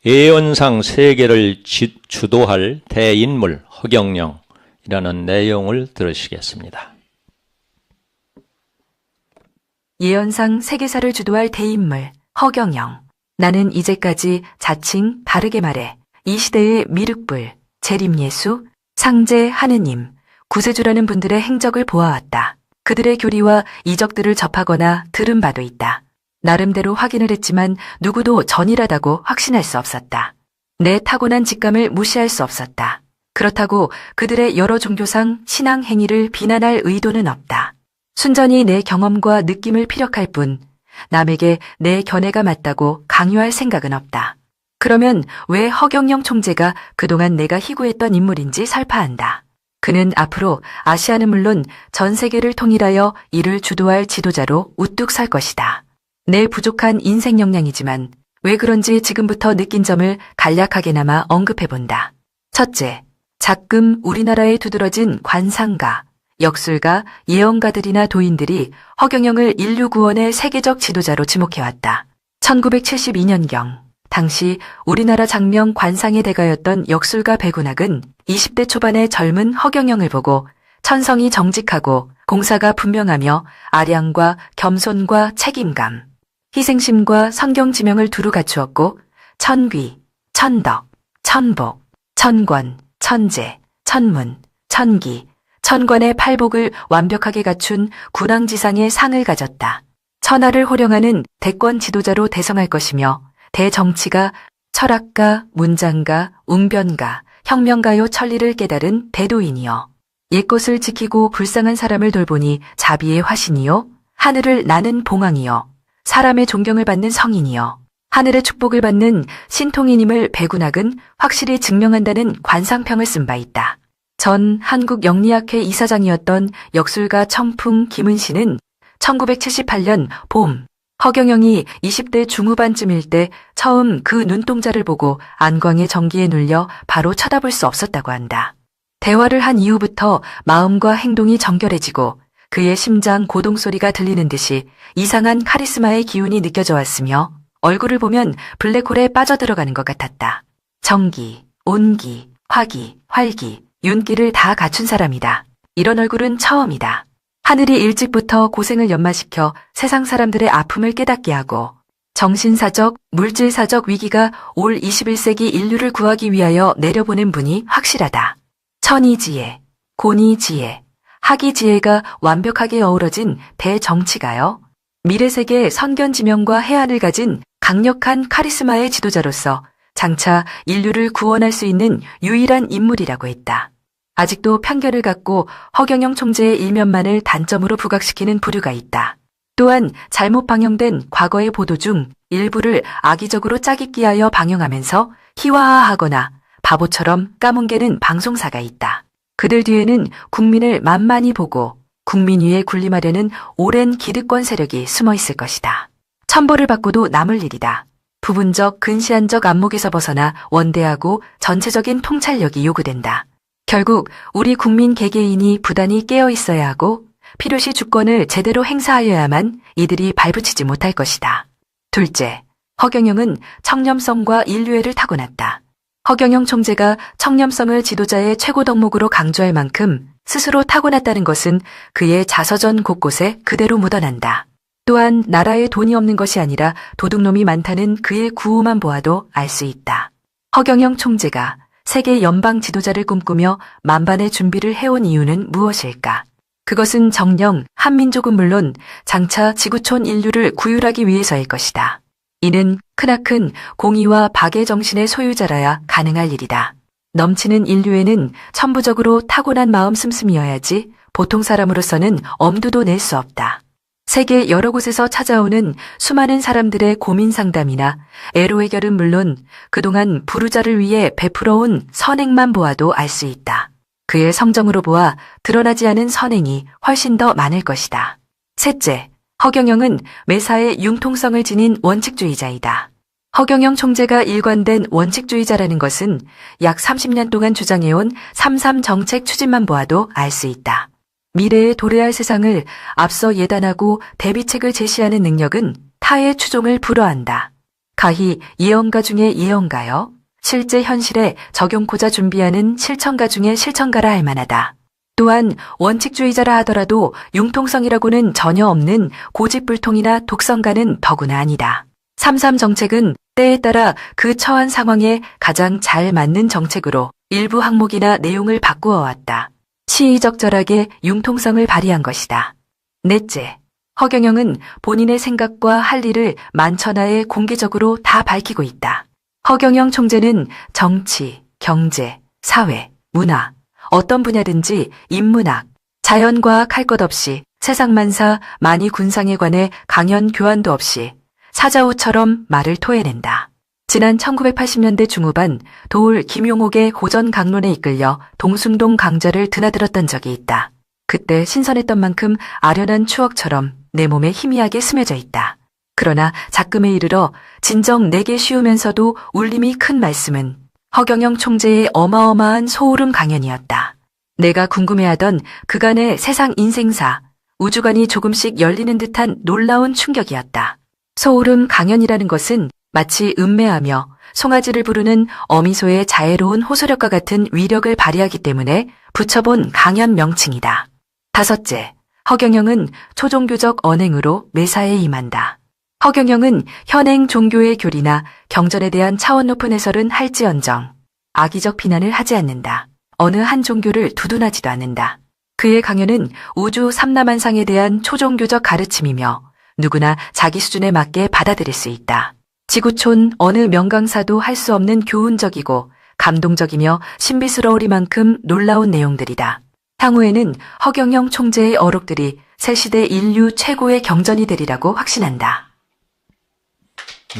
예언상 세계를 주도할 대인물 허경영이라는 내용을 들으시겠습니다. 예언상 세계사를 주도할 대인물 허경영. 나는 이제까지 자칭 바르게 말해 이 시대의 미륵불, 재림예수, 상제 하느님, 구세주라는 분들의 행적을 보아왔다. 그들의 교리와 이적들을 접하거나 들은 바도 있다. 나름대로 확인을 했지만 누구도 전이라다고 확신할 수 없었다. 내 타고난 직감을 무시할 수 없었다. 그렇다고 그들의 여러 종교상 신앙 행위를 비난할 의도는 없다. 순전히 내 경험과 느낌을 피력할 뿐 남에게 내 견해가 맞다고 강요할 생각은 없다. 그러면 왜 허경영 총재가 그동안 내가 희구했던 인물인지 설파한다. 그는 앞으로 아시아는 물론 전 세계를 통일하여 이를 주도할 지도자로 우뚝 설 것이다. 내 부족한 인생 역량이지만 왜 그런지 지금부터 느낀 점을 간략하게나마 언급해본다. 첫째, 작금 우리나라에 두드러진 관상가, 역술가, 예언가들이나 도인들이 허경영을 인류 구원의 세계적 지도자로 지목해왔다. 1972년경 당시 우리나라 장명 관상의 대가였던 역술가 백운학은 20대 초반의 젊은 허경영을 보고 천성이 정직하고 공사가 분명하며 아량과 겸손과 책임감, 희생심과 성경지명을 두루 갖추었고 천귀, 천덕, 천복, 천권, 천재, 천문, 천기, 천관의 팔복을 완벽하게 갖춘 군왕지상의 상을 가졌다. 천하를 호령하는 대권 지도자로 대성할 것이며 대정치가, 철학가, 문장가, 웅변가, 혁명가요 천리를 깨달은 대도인이요. 옛것을 지키고 불쌍한 사람을 돌보니 자비의 화신이요. 하늘을 나는 봉황이요. 사람의 존경을 받는 성인이요. 하늘의 축복을 받는 신통인임을 백운학은 확실히 증명한다는 관상평을 쓴 바 있다. 전 한국영리학회 이사장이었던 역술가 청풍 김은씨는 1978년 봄 허경영이 20대 중후반쯤일 때 처음 그 눈동자를 보고 안광의 정기에 눌려 바로 쳐다볼 수 없었다고 한다. 대화를 한 이후부터 마음과 행동이 정결해지고 그의 심장 고동소리가 들리는 듯이 이상한 카리스마의 기운이 느껴져 왔으며 얼굴을 보면 블랙홀에 빠져들어가는 것 같았다. 정기, 온기, 화기, 활기, 윤기를 다 갖춘 사람이다. 이런 얼굴은 처음이다. 하늘이 일찍부터 고생을 연마시켜 세상 사람들의 아픔을 깨닫게 하고 정신사적, 물질사적 위기가 올 21세기 인류를 구하기 위하여 내려보낸 분이 확실하다. 천이지혜, 고니지혜, 학이지혜가 완벽하게 어우러진 대정치가요. 미래세계 선견지명과 해안을 가진 강력한 카리스마의 지도자로서 장차 인류를 구원할 수 있는 유일한 인물이라고 했다. 아직도 편견을 갖고 허경영 총재의 일면만을 단점으로 부각시키는 부류가 있다. 또한 잘못 방영된 과거의 보도 중 일부를 악의적으로 짜깁기하여 방영하면서 희화화하거나 바보처럼 까뭉개는 방송사가 있다. 그들 뒤에는 국민을 만만히 보고 국민 위에 군림하려는 오랜 기득권 세력이 숨어 있을 것이다. 천벌을 받고도 남을 일이다. 부분적, 근시안적 안목에서 벗어나 원대하고 전체적인 통찰력이 요구된다. 결국 우리 국민 개개인이 부단히 깨어 있어야 하고 필요시 주권을 제대로 행사하여야만 이들이 발붙이지 못할 것이다. 둘째, 허경영은 청렴성과 인류애를 타고났다. 허경영 총재가 청렴성을 지도자의 최고 덕목으로 강조할 만큼 스스로 타고났다는 것은 그의 자서전 곳곳에 그대로 묻어난다. 또한 나라에 돈이 없는 것이 아니라 도둑놈이 많다는 그의 구호만 보아도 알 수 있다. 허경영 총재가 세계 연방 지도자를 꿈꾸며 만반의 준비를 해온 이유는 무엇일까? 그것은 정녕 한민족은 물론 장차 지구촌 인류를 구휼하기 위해서일 것이다. 이는 크나큰 공의와 박의 정신의 소유자라야 가능할 일이다. 넘치는 인류에는 천부적으로 타고난 마음 씀씀이어야지 보통 사람으로서는 엄두도 낼 수 없다. 세계 여러 곳에서 찾아오는 수많은 사람들의 고민 상담이나 애로 해결은 물론 그동안 부르자를 위해 베풀어온 선행만 보아도 알 수 있다. 그의 성정으로 보아 드러나지 않은 선행이 훨씬 더 많을 것이다. 셋째, 허경영은 매사에 융통성을 지닌 원칙주의자이다. 허경영 총재가 일관된 원칙주의자라는 것은 약 30년 동안 주장해온 3.3 정책 추진만 보아도 알 수 있다. 미래에 도래할 세상을 앞서 예단하고 대비책을 제시하는 능력은 타의 추종을 불허한다. 가히 예언가 중의 예언가여 실제 현실에 적용코자 준비하는 실천가 중의 실천가라 할 만하다. 또한 원칙주의자라 하더라도 융통성이라고는 전혀 없는 고집불통이나 독성가는 더구나 아니다. 3.3 정책은 때에 따라 그 처한 상황에 가장 잘 맞는 정책으로 일부 항목이나 내용을 바꾸어 왔다. 시의적절하게 융통성을 발휘한 것이다. 넷째, 허경영은 본인의 생각과 할 일을 만천하에 공개적으로 다 밝히고 있다. 허경영 총재는 정치, 경제, 사회, 문화, 어떤 분야든지 인문학, 자연과학 할 것 없이 세상만사 만이군상에 관해 강연 교환도 없이 사자우처럼 말을 토해낸다. 지난 1980년대 중후반 도울 김용옥의 고전 강론에 이끌려 동숭동 강좌를 드나들었던 적이 있다. 그때 신선했던 만큼 아련한 추억처럼 내 몸에 희미하게 스며져 있다. 그러나 작금에 이르러 진정 내게 쉬우면서도 울림이 큰 말씀은 허경영 총재의 어마어마한 소울음 강연이었다. 내가 궁금해하던 그간의 세상 인생사, 우주관이 조금씩 열리는 듯한 놀라운 충격이었다. 소울음 강연이라는 것은 마치 음매하며 송아지를 부르는 어미소의 자애로운 호소력과 같은 위력을 발휘하기 때문에 붙여본 강연 명칭이다. 다섯째, 허경영은 초종교적 언행으로 매사에 임한다. 허경영은 현행 종교의 교리나 경전에 대한 차원 높은 해설은 할지언정 악의적 비난을 하지 않는다. 어느 한 종교를 두둔하지도 않는다. 그의 강연은 우주 삼라만상에 대한 초종교적 가르침이며 누구나 자기 수준에 맞게 받아들일 수 있다. 지구촌 어느 명강사도 할 수 없는 교훈적이고 감동적이며 신비스러우리만큼 놀라운 내용들이다. 향후에는 허경영 총재의 어록들이 새 시대 인류 최고의 경전이 되리라고 확신한다.